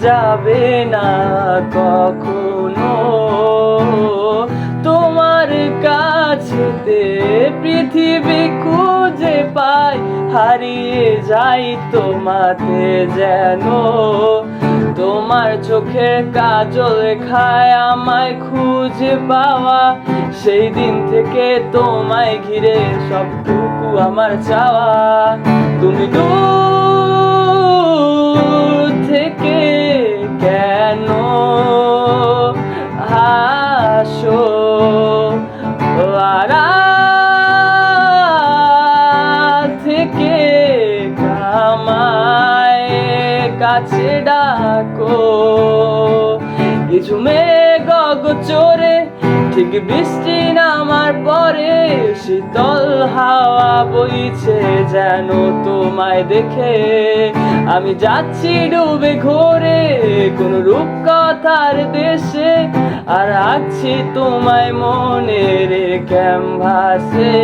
যাবে না কখনো। তোমার কাছেতে পৃথিবী খুঁজে পাই, হারিয়ে যাই তোমাতে যেন। তোমার চোখের কাজল খায় আমায় খুঁজে পাওয়া, সেই দিন থেকে তোমায় ঘিরে সবটুকু আমার চাওয়া। তুমি দূর থেকে কেন আসো, আড়াল থেকে আমায় কাছে ডাকো। কিছু মেঘ চোরে ঠিক বৃষ্টি নামার পরে, শীতল হাওয়া বইছে যেন তোমায় দেখে। আমি যাচ্ছি ডুবে ঘোরে কোন রূপকথার দেশে, আর আছি তোমায় মনের ক্যানভাসে।